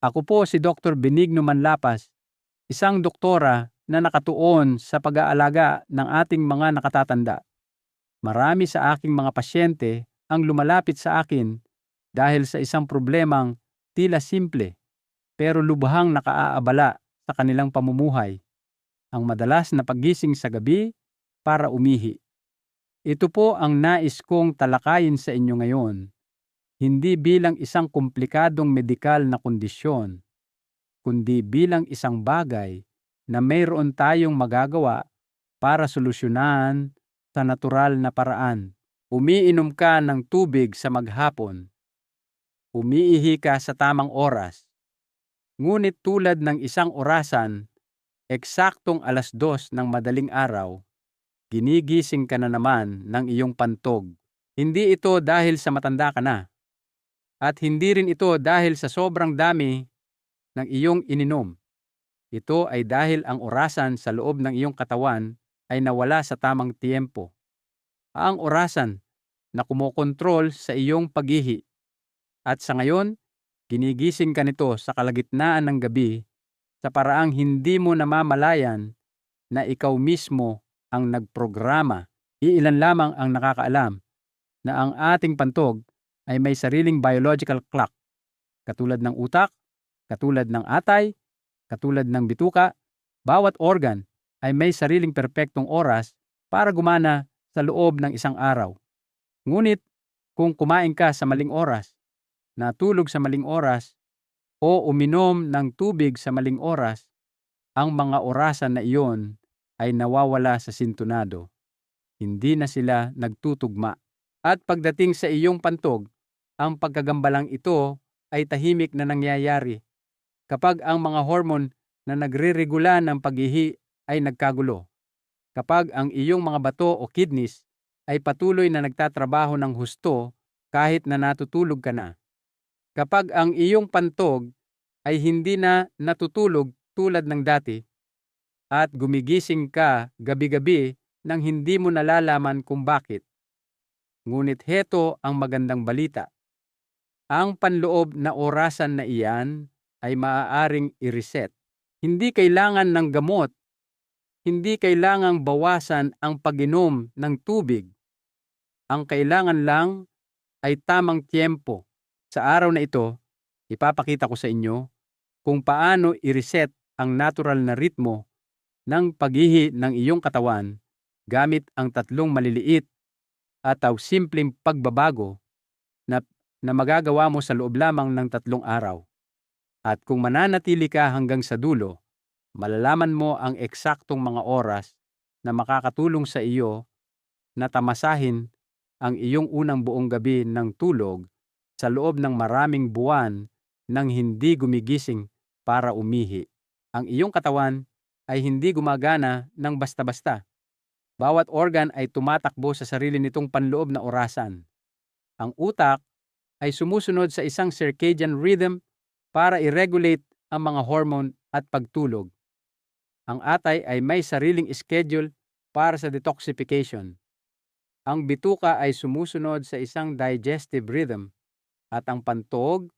Ako po si Dr. Benigno Manlapas, isang doktora na nakatuon sa pag-aalaga ng ating mga nakatatanda. Marami sa aking mga pasyente ang lumalapit sa akin dahil sa isang problemang tila simple pero lubhang nakaaabala sa kanilang pamumuhay, ang madalas na paggising sa gabi para umihi. Ito po ang nais kong talakayin sa inyo ngayon, hindi bilang isang komplikadong medikal na kondisyon, kundi bilang isang bagay na mayroon tayong magagawa para solusyonan sa natural na paraan. Umiinom ka ng tubig sa maghapon. Umiihi ka sa tamang oras. Ngunit tulad ng isang orasan, eksaktong 2:00 ng madaling araw, ginigising ka na naman ng iyong pantog. Hindi ito dahil sa matanda ka na. At hindi rin ito dahil sa sobrang dami ng iyong ininom. Ito ay dahil ang orasan sa loob ng iyong katawan ay nawala sa tamang tiempo. Ang orasan na kumokontrol sa iyong paghihi. At sa ngayon, ginigising ka nito sa kalagitnaan ng gabi sa paraang hindi mo namamalayan na ikaw mismo ang nagprograma. Iilan lamang ang nakakaalam na ang ating pantog ay may sariling biological clock, katulad ng utak, katulad ng atay, katulad ng bituka. Bawat organ ay may sariling perpektong oras para gumana sa loob ng isang araw. Ngunit kung kumain ka sa maling oras, natulog sa maling oras, o uminom ng tubig sa maling oras, ang mga orasan na iyon ay nawawala sa sintunado. Hindi na sila nagtutugma. At pagdating sa iyong pantog, ang pagkagambalang ito ay tahimik na nangyayari kapag ang mga hormone na nagre-regula ng paghihi ay nagkagulo. Kapag ang iyong mga bato o kidneys ay patuloy na nagtatrabaho ng husto kahit na natutulog ka na. Kapag ang iyong pantog ay hindi na natutulog tulad ng dati at gumigising ka gabi-gabi nang hindi mo nalalaman kung bakit. Ngunit heto ang magandang balita. Ang panloob na orasan na iyan ay maaaring i-reset. Hindi kailangan ng gamot. Hindi kailangang bawasan ang pag-inom ng tubig. Ang kailangan lang ay tamang tiempo. Sa araw na ito, ipapakita ko sa inyo kung paano i-reset ang natural na ritmo ng paghihi ng iyong katawan gamit ang 3 maliliit at simpleng pagbabago na magagawa mo sa loob lamang ng 3 araw. At kung mananatili ka hanggang sa dulo, malalaman mo ang eksaktong mga oras na makakatulong sa iyo na tamasahin ang iyong unang buong gabi ng tulog sa loob ng maraming buwan nang hindi gumigising para umihi. Ang iyong katawan ay hindi gumagana ng basta-basta. Bawat organ ay tumatakbo sa sarili nitong panloob na orasan. Ang utak ay sumusunod sa isang circadian rhythm para i-regulate ang mga hormone at pagtulog. Ang atay ay may sariling schedule para sa detoxification. Ang bituka ay sumusunod sa isang digestive rhythm at ang pantog,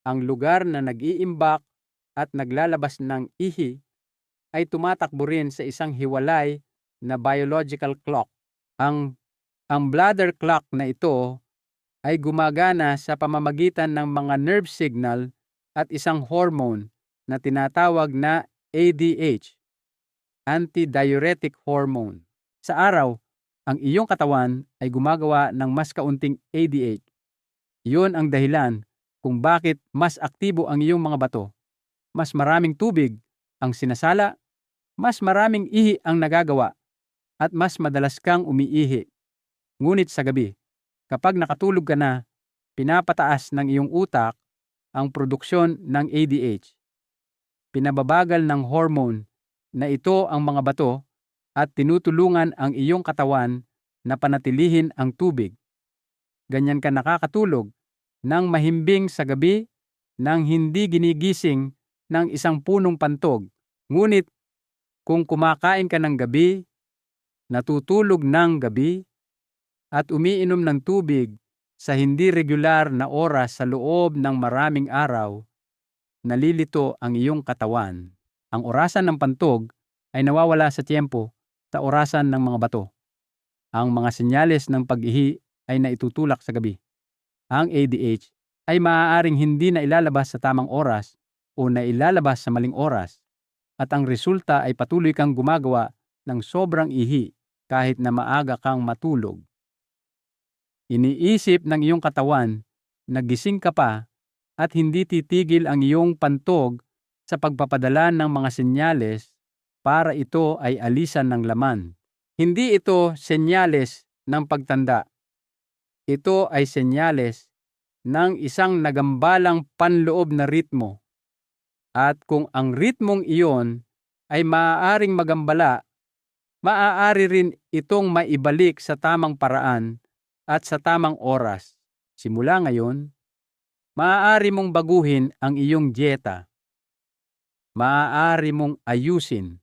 ang lugar na nag-iimbak at naglalabas ng ihi, ay tumatakbo rin sa isang hiwalay na biological clock. Ang bladder clock na ito ay gumagana sa pamamagitan ng mga nerve signal at isang hormone na tinatawag na ADH, antidiuretic hormone. Sa araw, ang iyong katawan ay gumagawa ng mas kaunting ADH. Iyon ang dahilan kung bakit mas aktibo ang iyong mga bato. Mas maraming tubig ang sinasala, mas maraming ihi ang nagagawa, at mas madalas kang umiihi. Ngunit sa gabi, kapag nakatulog ka na, pinapataas ng iyong utak ang produksyon ng ADH. Pinababagal ng hormone na ito ang mga bato at tinutulungan ang iyong katawan na panatilihin ang tubig. Ganyan ka nakakatulog ng mahimbing sa gabi nang hindi ginigising ng isang punong pantog. Ngunit kung kumakain ka ng gabi, natutulog ng gabi, at umiinom ng tubig sa hindi regular na oras sa loob ng maraming araw, nalilito ang iyong katawan. Ang orasan ng pantog ay nawawala sa tiempo sa orasan ng mga bato. Ang mga senyales ng pag-ihi ay naitutulak sa gabi. Ang ADH ay maaaring hindi na ilalabas sa tamang oras o na ilalabas sa maling oras, at ang resulta ay patuloy kang gumagawa ng sobrang ihi kahit na maaga kang matulog. Iniisip ng iyong katawan na gising ka pa at hindi titigil ang iyong pantog sa pagpapadala ng mga senyales para ito ay alisan ng laman. Hindi ito senyales ng pagtanda. Ito ay senyales ng isang nagambalang panloob na ritmo. At kung ang ritmong iyon ay maaaring magambala, maaari rin itong maibalik sa tamang paraan at sa tamang oras. Simula ngayon, maaari mong baguhin ang iyong dieta. Maaari mong ayusin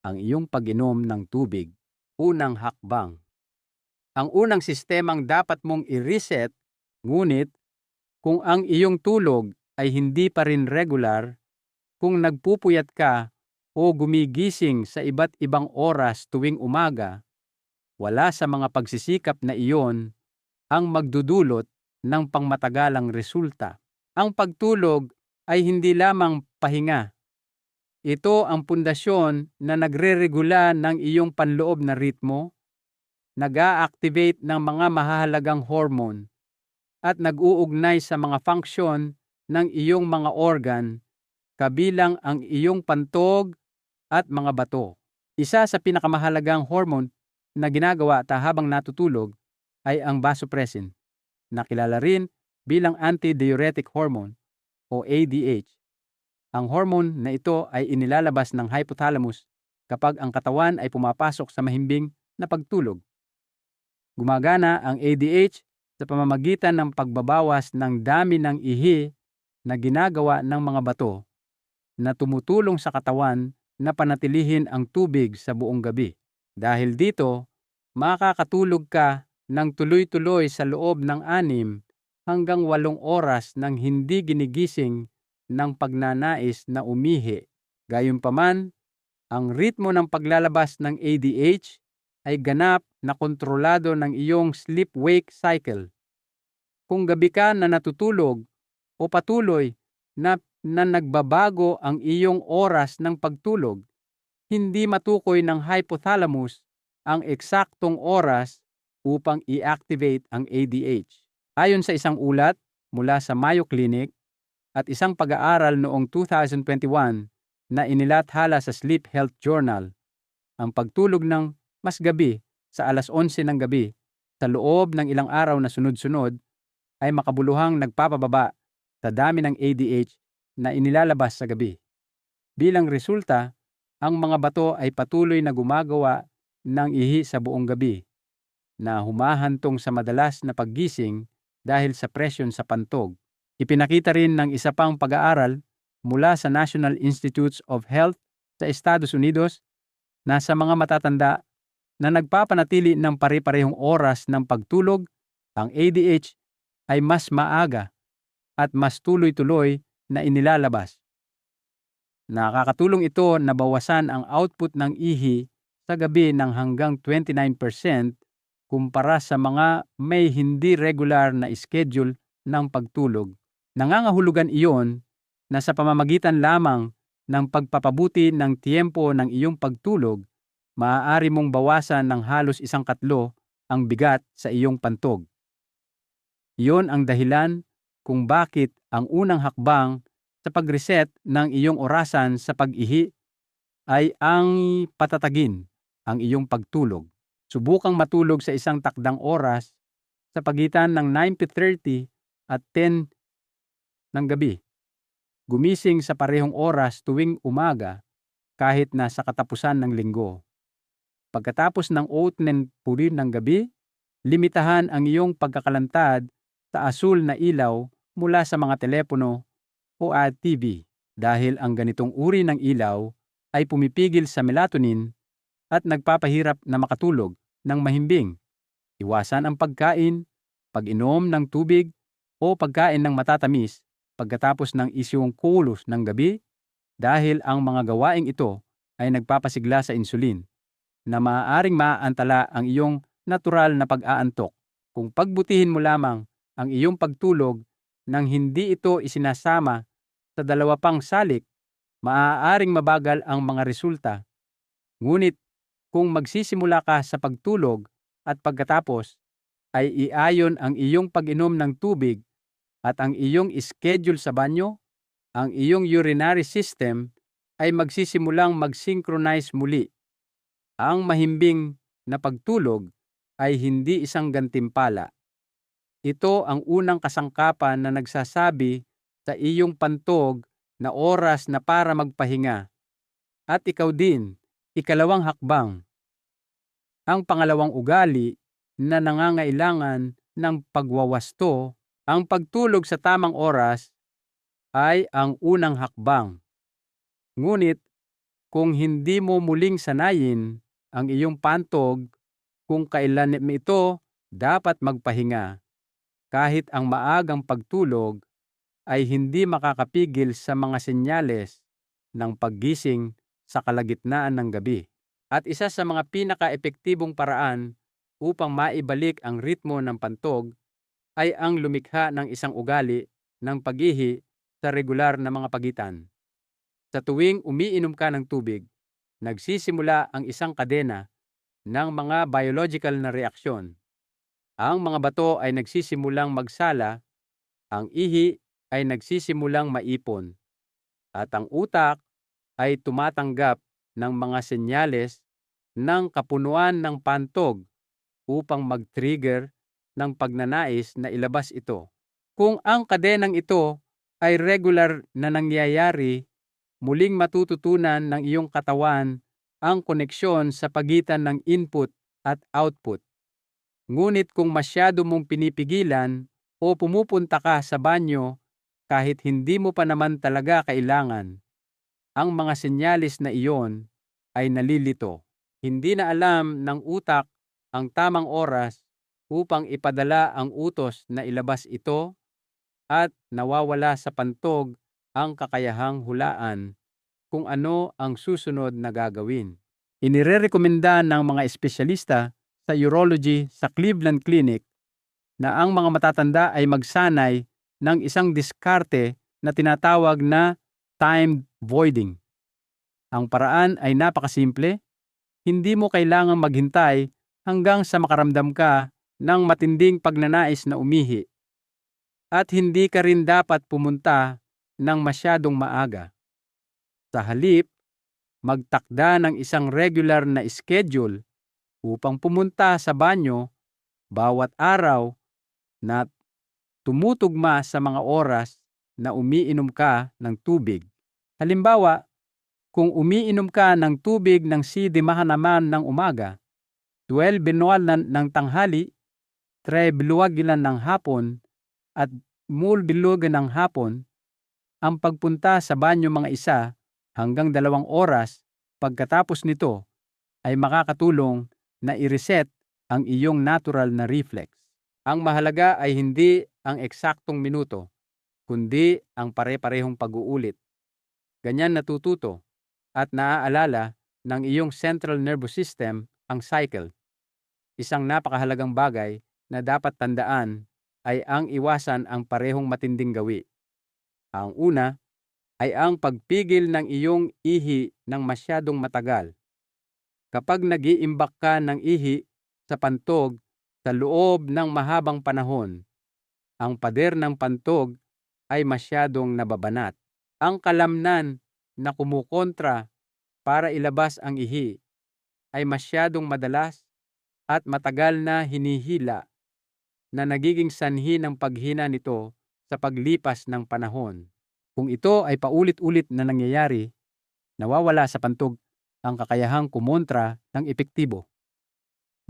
ang iyong pag-inom ng tubig. Unang hakbang. Ang unang sistemang dapat mong i-reset, ngunit kung ang iyong tulog ay hindi pa rin regular, kung nagpupuyat ka o gumigising sa iba't ibang oras tuwing umaga, wala sa mga pagsisikap na iyon ang magdudulot ng pangmatagalang resulta. Ang pagtulog ay hindi lamang pahinga. Ito ang pundasyon na nagre-regula ng iyong panloob na ritmo, nag-a-activate ng mga mahahalagang hormone, at nag-uugnay sa mga function ng iyong mga organ, kabilang ang iyong pantog at mga bato. Isa sa pinakamahalagang hormone na ginagawa habang natutulog ay ang vasopressin, na kilala rin bilang antidiuretic hormone o ADH. Ang hormone na ito ay inilalabas ng hypothalamus kapag ang katawan ay pumapasok sa mahimbing na pagtulog. Gumagana ang ADH sa pamamagitan ng pagbabawas ng dami ng ihi na ginagawa ng mga bato na tumutulong sa katawan na panatilihin ang tubig sa buong gabi. Dahil dito, makakatulog ka ng tuloy-tuloy sa loob ng 6 hanggang 8 oras nang hindi ginigising ng pagnanais na umihi. Gayunpaman, ang ritmo ng paglalabas ng ADH ay ganap na kontrolado ng iyong sleep-wake cycle. Kung gabi ka na natutulog o patuloy na nagbabago ang iyong oras ng pagtulog, hindi matukoy ng hypothalamus ang eksaktong oras upang i-activate ang ADH. Ayon sa isang ulat mula sa Mayo Clinic at isang pag-aaral noong 2021 na inilathala sa Sleep Health Journal, ang pagtulog ng mas gabi sa alas 11 ng gabi sa loob ng ilang araw na sunod-sunod ay makabuluhang nagpapababa sa dami ng ADH na inilalabas sa gabi. Bilang resulta, ang mga bato ay patuloy na gumagawa ng ihi sa buong gabi, na humahantong sa madalas na paggising dahil sa presyon sa pantog. Ipinakita rin ng isa pang pag-aaral mula sa National Institutes of Health sa Estados Unidos na sa mga matatanda na nagpapanatili ng pare-parehong oras ng pagtulog, ang ADH ay mas maaga at mas tuloy-tuloy na inilalabas. Nakakatulong ito na bawasan ang output ng ihi sa gabi ng hanggang 29% kumpara sa mga may hindi regular na schedule ng pagtulog. Nangangahulugan iyon na sa pamamagitan lamang ng pagpapabuti ng tiempo ng iyong pagtulog, maaari mong bawasan ng halos 1/4 ang bigat sa iyong pantog. Iyon ang dahilan kung bakit ang unang hakbang sa pag-reset ng iyong orasan sa pag-ihi ay ang patatagin ang iyong pagtulog. Subukang matulog sa isang takdang oras sa pagitan ng 9:30 at 10 ng gabi. Gumising sa parehong oras tuwing umaga kahit na sa katapusan ng linggo. Pagkatapos ng 8:00 ng gabi, limitahan ang iyong pagkakalantad sa asul na ilaw mula sa mga telepono o TV dahil ang ganitong uri ng ilaw ay pumipigil sa melatonin at nagpapahirap na makatulog ng mahimbing. Iwasan ang pagkain, pag-inom ng tubig o pagkain ng matatamis pagkatapos ng isyong kulos ng gabi dahil ang mga gawaing ito ay nagpapasigla sa insulin na maaaring maaantala ang iyong natural na pag-aantok. Kung pagbutihin mo lamang ang iyong pagtulog nang hindi ito isinasama sa dalawa pang salik, maaaring mabagal ang mga resulta. Ngunit kung magsisimula ka sa pagtulog at pagkatapos ay iayon ang iyong pag-inom ng tubig at ang iyong schedule sa banyo, ang iyong urinary system ay magsisimulang mag-synchronize muli. Ang mahimbing na pagtulog ay hindi isang gantimpala. Ito ang unang kasangkapan na nagsasabi sa iyong pantog na oras na para magpahinga. At ikaw din, ikalawang hakbang. Ang pangalawang ugali na nangangailangan ng pagwawasto, ang pagtulog sa tamang oras, ay ang unang hakbang. Ngunit kung hindi mo muling sanayin ang iyong pantog kung kailan ito dapat magpahinga, kahit ang maagang pagtulog ay hindi makakapigil sa mga senyales ng paggising sa kalagitnaan ng gabi. At isa sa mga pinaka-epektibong paraan upang maibalik ang ritmo ng pantog ay ang lumikha ng isang ugali ng pag-ihi sa regular na mga pagitan. Sa tuwing umiinom ka ng tubig, nagsisimula ang isang kadena ng mga biological na reaksyon. Ang mga bato ay nagsisimulang magsala, ang ihi ay nagsisimulang maipon, at ang utak ay tumatanggap ng mga senyales ng kapunuan ng pantog upang mag-trigger ng pagnanais na ilabas ito. Kung ang kadenang ito ay regular na nangyayari, muling matututunan ng iyong katawan ang koneksyon sa pagitan ng input at output. Ngunit kung masyado mong pinipigilan o pumupunta ka sa banyo kahit hindi mo pa naman talaga kailangan, ang mga senyalis na iyon ay nalilito. Hindi na alam ng utak ang tamang oras upang ipadala ang utos na ilabas ito at nawawala sa pantog ang kakayahang hulaan kung ano ang susunod na gagawin. Inirerekomenda ng mga espesyalista sa urology sa Cleveland Clinic na ang mga matatanda ay magsanay ng isang diskarte na tinatawag na timed voiding. Ang paraan ay napakasimple. Hindi mo kailangang maghintay hanggang sa makaramdam ka ng matinding pagnanais na umihi. At hindi ka rin dapat pumunta ng masyadong maaga. Sa halip, magtakda ng isang regular na schedule upang pumunta sa banyo bawat araw na tumutugma sa mga oras na umiinom ka ng tubig. Halimbawa, kung umiinom ka ng tubig ng sidimahanaman ng umaga, 12 binuwalan ng tanghali, 3 biluwagilan ng hapon, at mulbilugan ng hapon, ang pagpunta sa banyo mga 1 hanggang 2 oras pagkatapos nito ay makakatulong na i-reset ang iyong natural na reflex. Ang mahalaga ay hindi ang eksaktong minuto, kundi ang pare-parehong pag-uulit. Ganyan natututo at naaalala ng iyong central nervous system ang cycle. Isang napakahalagang bagay na dapat tandaan ay ang iwasan ang parehong matinding gawi. Ang una ay ang pagpigil ng iyong ihi ng masyadong matagal. Kapag nag-iimbak ka ng ihi sa pantog sa loob ng mahabang panahon, ang pader ng pantog ay masyadong nababanat. Ang kalamnan na kumukontra para ilabas ang ihi ay masyadong madalas at matagal na hinihila na nagiging sanhi ng paghina nito sa paglipas ng panahon. Kung ito ay paulit-ulit na nangyayari, nawawala sa pantog ang kakayahang kumontra ng epektibo.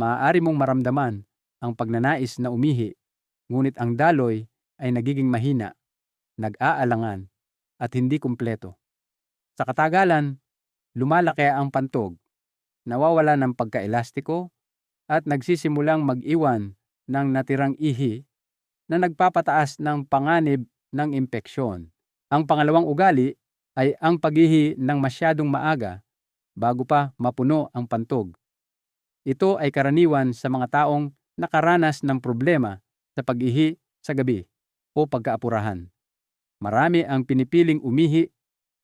Maaari mong maramdaman ang pagnanais na umihi, ngunit ang daloy ay nagiging mahina, nag-aalangan, at hindi kumpleto. Sa katagalan, lumalaki ang pantog, nawawala ng pagkaelastiko, at nagsisimulang mag-iwan ng natirang ihi na nagpapataas ng panganib ng impeksyon. Ang pangalawang ugali ay ang pag-ihi ng masyadong maaga bago pa mapuno ang pantog. Ito ay karaniwan sa mga taong nakaranas ng problema sa pag-ihi sa gabi o pagkaapurahan. Marami ang pinipiling umihi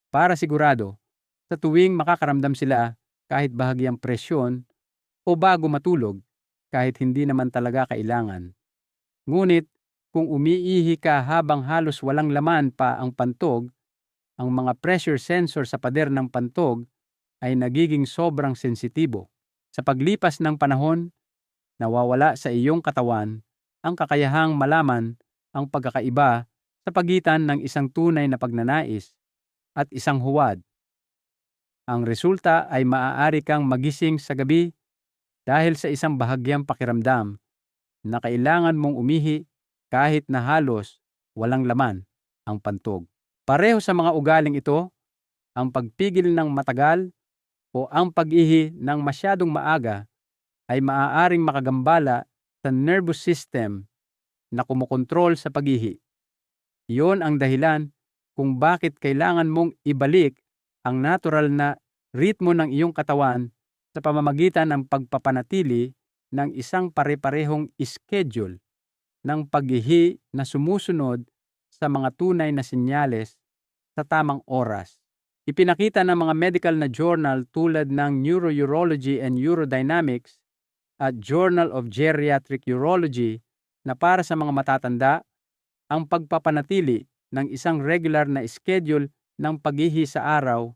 para sigurado sa tuwing makakaramdam sila kahit bahagyang presyon o bago matulog kahit hindi naman talaga kailangan. Ngunit kung umiihi ka habang halos walang laman pa ang pantog, ang mga pressure sensor sa pader ng pantog ay nagiging sobrang sensitibo. Sa paglipas ng panahon, nawawala sa iyong katawan ang kakayahang malaman ang pagkakaiba sa pagitan ng isang tunay na pagnanais at isang huwad. Ang resulta ay maaari kang magising sa gabi dahil sa isang bahagyang pakiramdam na kailangan mong umihi kahit na halos walang laman ang pantog. Pareho sa mga ugaling ito, ang pagpigil ng matagal o ang pag-ihi ng masyadong maaga ay maaaring makagambala sa nervous system na kumokontrol sa pag-ihi. Iyon ang dahilan kung bakit kailangan mong ibalik ang natural na ritmo ng iyong katawan sa pamamagitan ng pagpapanatili ng isang pare-parehong schedule ng pag-ihi na sumusunod sa mga tunay na senyales sa tamang oras. Ipinakita ng mga medical na journal tulad ng Neurourology and Urodynamics at Journal of Geriatric Urology na para sa mga matatanda, ang pagpapanatili ng isang regular na schedule ng pag-ihi sa araw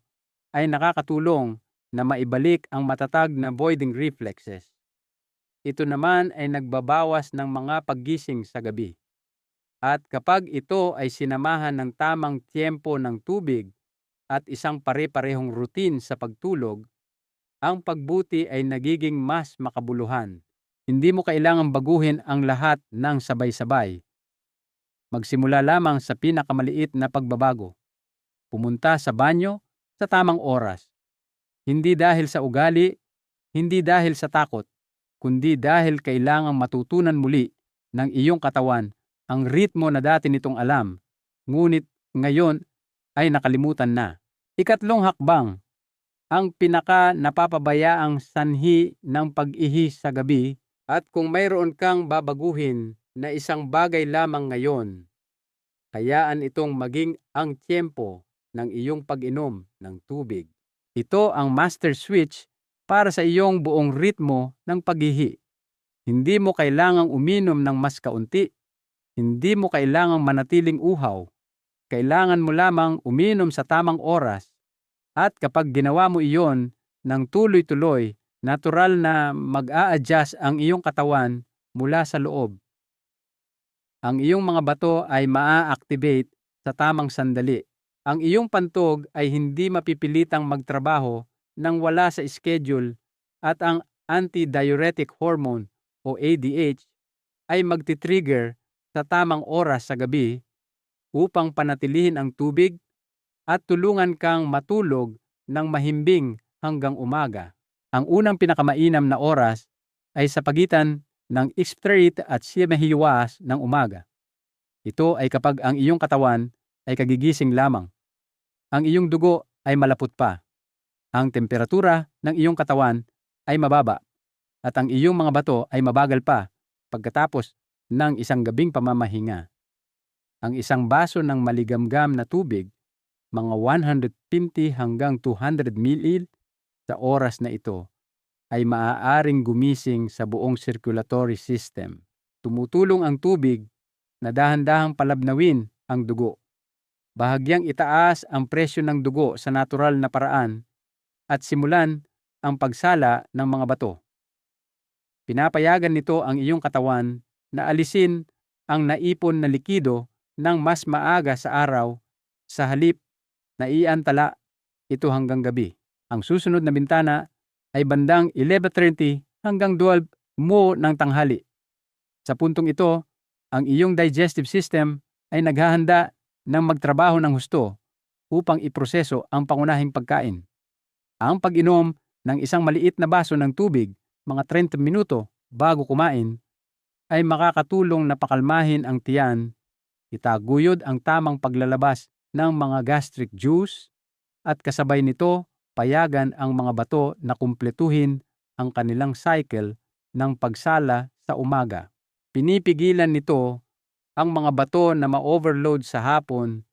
ay nakakatulong na maibalik ang matatag na voiding reflexes. Ito naman ay nagbabawas ng mga paggising sa gabi. At kapag ito ay sinamahan ng tamang tiyempo ng tubig at isang pare-parehong routine sa pagtulog, ang pagbuti ay nagiging mas makabuluhan. Hindi mo kailangang baguhin ang lahat ng sabay-sabay. Magsimula lamang sa pinakamaliit na pagbabago. Pumunta sa banyo sa tamang oras. Hindi dahil sa ugali, hindi dahil sa takot, kundi dahil kailangang matutunan muli ng iyong katawan ang ritmo na dati nitong alam, ngunit ngayon ay nakalimutan na. Ikatlong hakbang, ang pinaka napapabayaang sanhi ng pag-ihi sa gabi, at kung mayroon kang babaguhin na isang bagay lamang ngayon, hayaan itong maging ang tiyempo ng iyong pag-inom ng tubig. Ito ang master switch para sa iyong buong ritmo ng pag-ihi. Hindi mo kailangang uminom ng mas kaunti. Hindi mo kailangang manatiling uhaw. Kailangan mo lamang uminom sa tamang oras. At kapag ginawa mo iyon ng tuloy-tuloy, natural na mag-a-adjust ang iyong katawan mula sa loob. Ang iyong mga bato ay maa-activate sa tamang sandali. Ang iyong pantog ay hindi mapipilitang magtrabaho nang wala sa schedule at ang antidiuretic hormone o ADH ay magti-trigger sa tamang oras sa gabi upang panatilihin ang tubig at tulungan kang matulog ng mahimbing hanggang umaga. Ang unang pinakamainam na oras ay sa pagitan ng 6:30 at 7:00 ng umaga. Ito ay kapag ang iyong katawan ay kagigising lamang. Ang iyong dugo ay malapot pa. Ang temperatura ng iyong katawan ay mababa at ang iyong mga bato ay mabagal pa pagkatapos ng isang gabing pamamahinga. Ang isang baso ng maligamgam na tubig, mga 150 hanggang 200 ml sa oras na ito, ay maaaring gumising sa buong circulatory system. Tumutulong ang tubig na dahan-dahang palabnawin ang dugo. Bahagyang itaas ang presyo ng dugo sa natural na paraan at simulan ang pagsala ng mga bato. Pinapayagan nito ang iyong katawan na alisin ang naipon na likido ng mas maaga sa araw sa halip na iantala ito hanggang gabi. Ang susunod na bintana ay bandang 11:30 hanggang 12 mo ng tanghali. Sa puntong ito, ang iyong digestive system ay naghahanda ng magtrabaho ng husto upang iproseso ang pangunahing pagkain. Ang pag-inom ng isang maliit na baso ng tubig mga 30 minuto bago kumain ay makakatulong na pakalmahin ang tiyan Itaguyod ang tamang paglalabas ng mga gastric juice at kasabay nito payagan ang mga bato na kumpletuhin ang kanilang cycle ng pagsala sa umaga. Pinipigilan nito ang mga bato na ma-overload sa hapon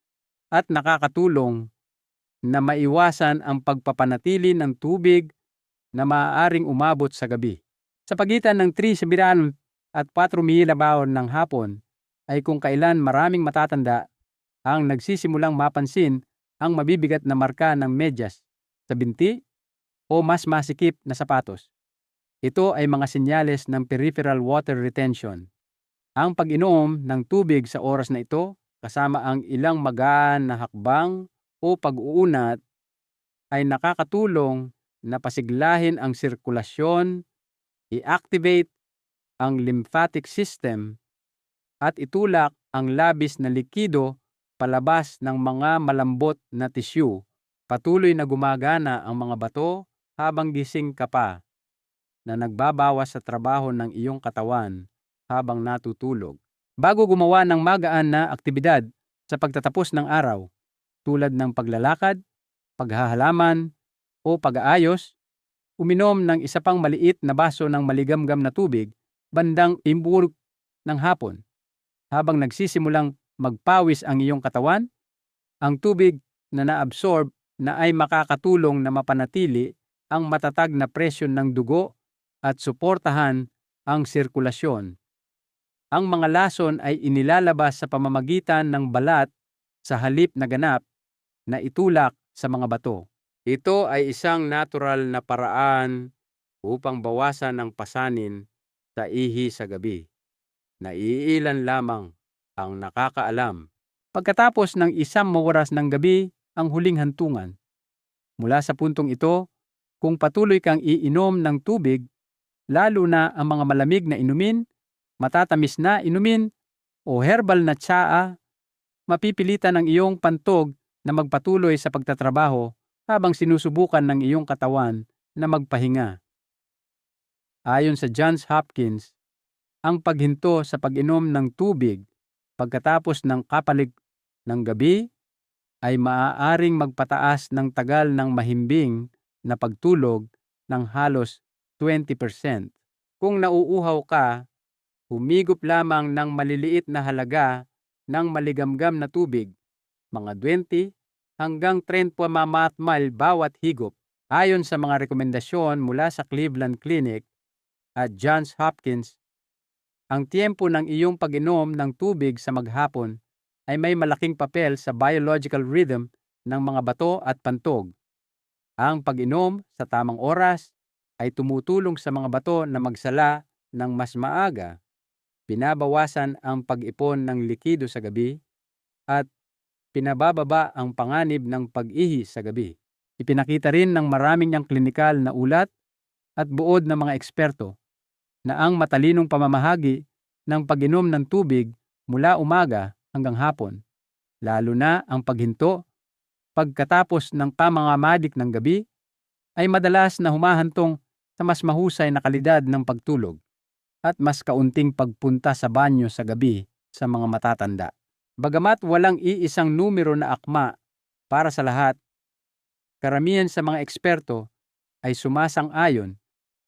at nakakatulong na maiwasan ang pagpapanatili ng tubig na maaaring umabot sa gabi. Sa pagitan ng 3 at 4 milabaw ng hapon ay kung kailan maraming matatanda ang nagsisimulang mapansin ang mabibigat na marka ng medyas sa binti o mas masikip na sapatos. Ito ay mga senyales ng peripheral water retention. Ang pag-inom ng tubig sa oras na ito kasama ang ilang magaan na hakbang o pag-uunat ay nakakatulong na pasiglahin ang sirkulasyon, i-activate ang lymphatic system at itulak ang labis na likido palabas ng mga malambot na tissue. Patuloy na gumagana ang mga bato habang gising ka pa, na nagbabawas sa trabaho ng iyong katawan habang natutulog. Bago gumawa ng magaan na aktibidad sa pagtatapos ng araw, tulad ng paglalakad, paghahalaman, o pag-aayos, uminom ng isa pang maliit na baso ng maligamgam na tubig bandang imbur ng hapon. Habang nagsisimulang magpawis ang iyong katawan, ang tubig na naabsorb na ay makakatulong na mapanatili ang matatag na presyon ng dugo at suportahan ang sirkulasyon. Ang mga lason ay inilalabas sa pamamagitan ng balat sa halip na ganap na itulak sa mga bato. Ito ay isang natural na paraan upang bawasan ang pasanin sa ihi sa gabi. Naiilan lamang ang nakakaalam. Pagkatapos ng 1 oras ng gabi ang huling hantungan. Mula sa puntong ito, kung patuloy kang iinom ng tubig, lalo na ang mga malamig na inumin, matatamis na inumin, o herbal na tsaa, mapipilitan ang iyong pantog na magpatuloy sa pagtatrabaho habang sinusubukan ng iyong katawan na magpahinga. Ayon sa Johns Hopkins, ang paghinto sa pag-inom ng tubig pagkatapos ng kapalig ng gabi ay maaaring magpataas ng tagal ng mahimbing na pagtulog ng halos 20%. Kung nauuhaw ka, humigop lamang ng maliliit na halaga ng maligamgam na tubig, mga 20 hanggang 30 ml bawat higop. Ayon sa mga rekomendasyon mula sa Cleveland Clinic at Johns Hopkins, ang tiempo ng iyong pag-inom ng tubig sa maghapon ay may malaking papel sa biological rhythm ng mga bato at pantog. Ang pag-inom sa tamang oras ay tumutulong sa mga bato na magsala ng mas maaga, pinabawasan ang pag-ipon ng likido sa gabi, at pinabababa ang panganib ng pag-ihi sa gabi. Ipinakita rin ng maraming niyang klinikal na ulat at buod ng mga eksperto na ang matalinong pamamahagi ng pag-inom ng tubig mula umaga hanggang hapon, lalo na ang paghinto pagkatapos ng pamangamadik ng gabi, ay madalas na humahantong sa mas mahusay na kalidad ng pagtulog at mas kaunting pagpunta sa banyo sa gabi sa mga matatanda. Bagamat walang iisang numero na akma para sa lahat, karamihan sa mga eksperto ay sumasang-ayon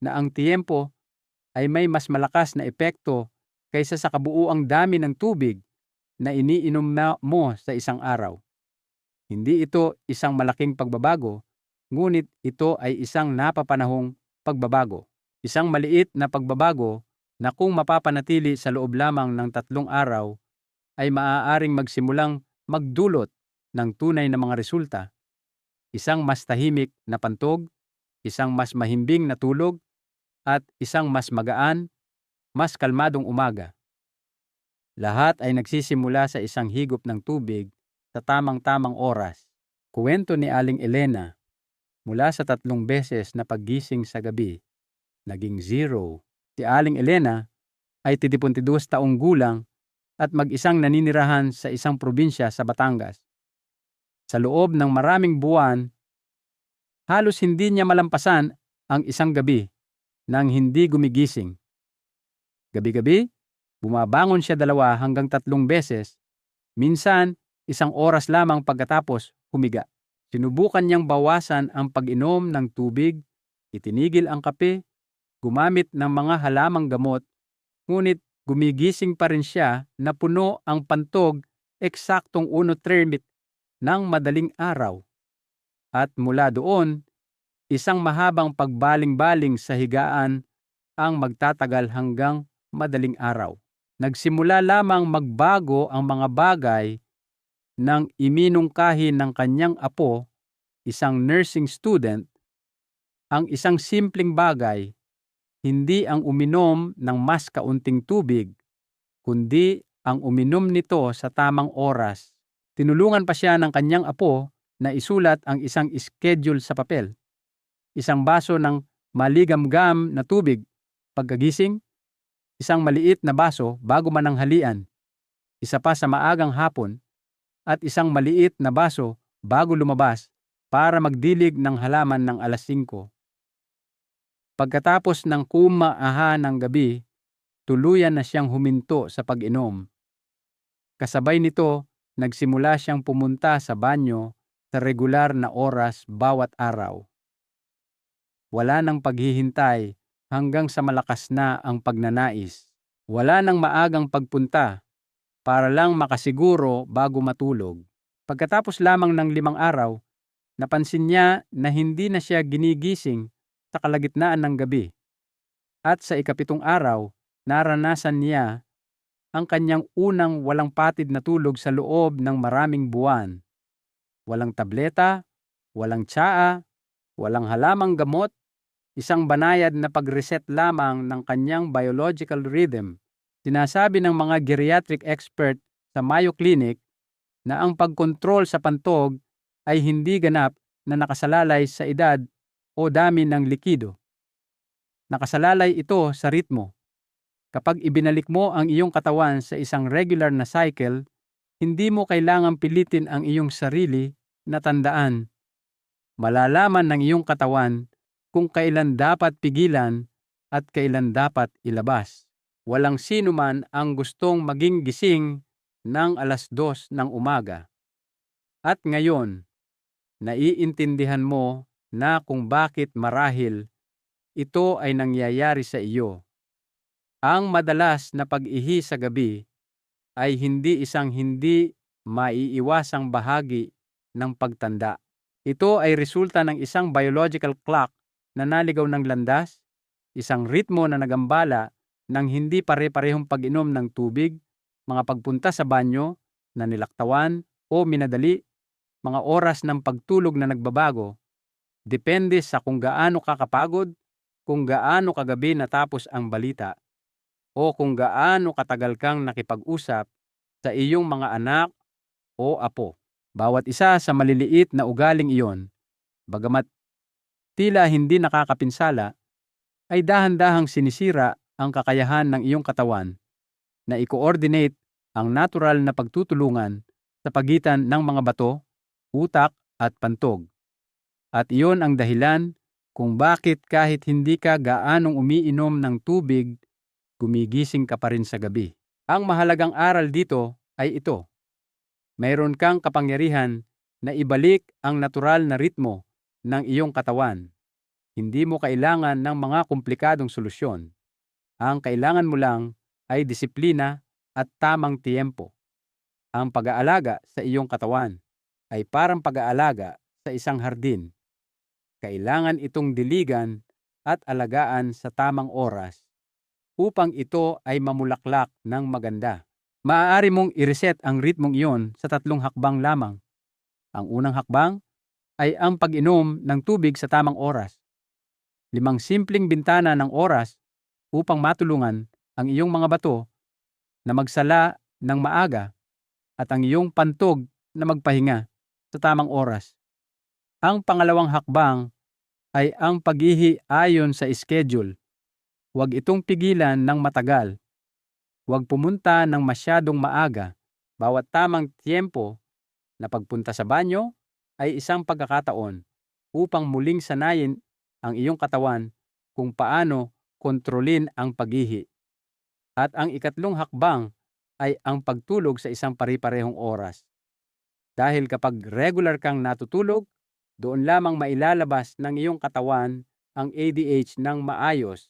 na ang tiempo ay may mas malakas na epekto kaysa sa kabuuang dami ng tubig na iniinom mo sa isang araw. Hindi ito isang malaking pagbabago, ngunit ito ay isang napapanahong pagbabago. Isang maliit na pagbabago na kung mapapanatili sa loob lamang ng 3 araw ay maaaring magsimulang magdulot ng tunay na mga resulta. Isang mas tahimik na pantog, isang mas mahimbing na tulog, at isang mas magaan, mas kalmadong umaga. Lahat ay nagsisimula sa isang higop ng tubig sa tamang-tamang oras. Kuwento ni Aling Elena, mula sa 3 beses na paggising sa gabi, naging 0. Si Aling Elena ay 72 taong gulang at mag-isang naninirahan sa isang probinsya sa Batangas. Sa loob ng maraming buwan, halos hindi niya malampasan ang isang gabi nang hindi gumigising. Gabi-gabi, bumabangon siya 2 hanggang 3 beses Minsan, 1 oras lamang pagkatapos humiga. Sinubukan niyang bawasan ang pag-inom ng tubig, itinigil ang kape, gumamit ng mga halamang gamot, ngunit gumigising pa rin siya na puno ang pantog eksaktong 1:30 ng madaling araw. At mula doon, isang mahabang pagbaling-baling sa higaan ang magtatagal hanggang madaling araw. Nagsimula lamang magbago ang mga bagay nang iminungkahi ng kanyang apo, isang nursing student, ang isang simpleng bagay, hindi ang uminom ng mas kaunting tubig, kundi ang uminom nito sa tamang oras. Tinulungan pa siya ng kanyang apo na isulat ang isang schedule sa papel. 1 baso ng maligamgam na tubig pagkagising, 1 maliit na baso bago mananghalian, 1 pa sa maagang hapon, at 1 maliit na baso bago lumabas para magdilig ng halaman ng alas 5. Pagkatapos ng kumaaha ng gabi, tuluyan na siyang huminto sa pag-inom. Kasabay nito, nagsimula siyang pumunta sa banyo sa regular na oras bawat araw. Wala nang paghihintay hanggang sa malakas na ang pagnanais. Wala nang maagang pagpunta para lang makasiguro bago matulog. Pagkatapos lamang ng 5 araw, napansin niya na hindi na siya ginigising sa kalagitnaan ng gabi. At sa ika-7 araw, naranasan niya ang kanyang unang walang patid na tulog sa loob ng maraming buwan. Walang tableta, walang tsaa, walang halamang gamot, isang banayad na pag-reset lamang ng kanyang biological rhythm. Sinasabi ng mga geriatric expert sa Mayo Clinic na ang pagkontrol sa pantog ay hindi ganap na nakasalalay sa edad o dami ng likido. Nakasalalay ito sa ritmo. Kapag ibinalik mo ang iyong katawan sa isang regular na cycle, hindi mo kailangang pilitin ang iyong sarili na tandaan. Malalaman ng iyong katawan kung kailan dapat pigilan at kailan dapat ilabas. Walang sino man ang gustong maging gising ng alas 2 ng umaga. At ngayon, naiintindihan mo na kung bakit marahil ito ay nangyayari sa iyo. Ang madalas na pag-ihi sa gabi ay hindi isang hindi maiiwasang bahagi ng pagtanda. Ito ay resulta ng isang biological clock na naligaw ng landas, isang ritmo na nagambala ng hindi pare-parehong pag-inom ng tubig, mga pagpunta sa banyo na nilaktawan o minadali, mga oras ng pagtulog na nagbabago, depende sa kung gaano kakapagod, kung gaano kagabi natapos ang balita, o kung gaano katagal kang nakipag-usap sa iyong mga anak o apo. Bawat isa sa maliliit na ugaling iyon, bagamat tila hindi nakakapinsala, ay dahan-dahang sinisira ang kakayahan ng iyong katawan na i-coordinate ang natural na pagtutulungan sa pagitan ng mga bato, utak at pantog. At iyon ang dahilan kung bakit kahit hindi ka gaanong umiinom ng tubig, gumigising ka pa rin sa gabi. Ang mahalagang aral dito ay ito. Mayroon kang kapangyarihan na ibalik ang natural na ritmo ng iyong katawan. Hindi mo kailangan ng mga komplikadong solusyon. Ang kailangan mo lang ay disiplina at tamang tiyempo. Ang pag-aalaga sa iyong katawan ay parang pag-aalaga sa isang hardin. Kailangan itong diligan at alagaan sa tamang oras upang ito ay mamulaklak ng maganda. Maaari mong i-reset ang ritmong iyon sa 3 hakbang lamang. Ang unang hakbang ay ang pag-inom ng tubig sa tamang oras. 5 simpleng bintana ng oras upang matulungan ang iyong mga bato na magsala ng maaga at ang iyong pantog na magpahinga sa tamang oras. Ang pangalawang hakbang ay ang pag-ihi ayon sa schedule. Huwag itong pigilan ng matagal. Huwag pumunta ng masyadong maaga. Bawat tamang tiyempo na pagpunta sa banyo ay isang pagkakataon upang muling sanayin ang iyong katawan kung paano kontrolin ang pag-ihi. At ang ikatlong hakbang ay ang pagtulog sa isang pari-parehong oras. Dahil kapag regular kang natutulog, doon lamang mailalabas ng iyong katawan ang ADH ng maayos,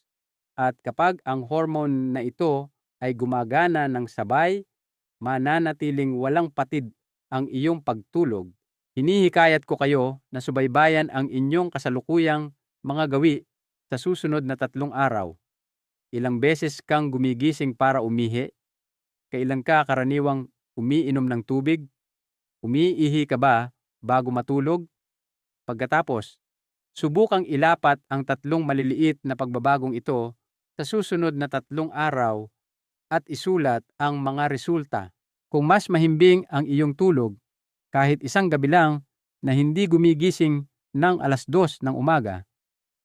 at kapag ang hormone na ito ay gumagana ng sabay, mananatiling walang patid ang iyong pagtulog. Hinihikayat ko kayo na subaybayan ang inyong kasalukuyang mga gawi sa susunod na 3 araw. Ilang beses kang gumigising para umihi? Kailan ka karaniwang umiinom ng tubig? Umiihi ka ba bago matulog? Pagkatapos, subukang ilapat ang 3 maliliit na pagbabagong ito sa susunod na 3 araw at isulat ang mga resulta. Kung mas mahimbing ang iyong tulog, kahit isang gabi lang na hindi gumigising ng 2:00 ng umaga,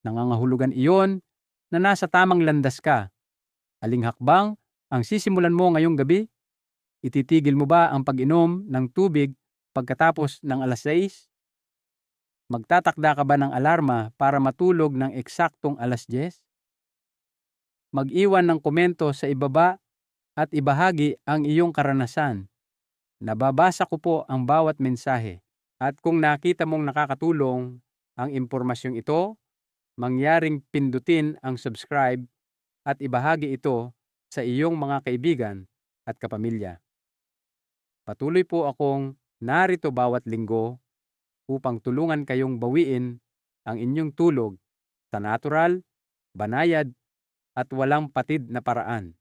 nangangahulugan iyon na nasa tamang landas ka. Aling hakbang ang sisimulan mo ngayong gabi? Ititigil mo ba ang pag-inom ng tubig pagkatapos ng 6:00? Magtatakda ka ba ng alarma para matulog ng eksaktong 10:00? Mag-iwan ng komento sa ibaba at ibahagi ang iyong karanasan. Nababasa ko po ang bawat mensahe. At kung nakita mong nakakatulong ang impormasyong ito, mangyaring pindutin ang subscribe at ibahagi ito sa iyong mga kaibigan at kapamilya. Patuloy po akong narito bawat linggo upang tulungan kayong bawiin ang inyong tulog sa natural, banayad at walang patid na paraan.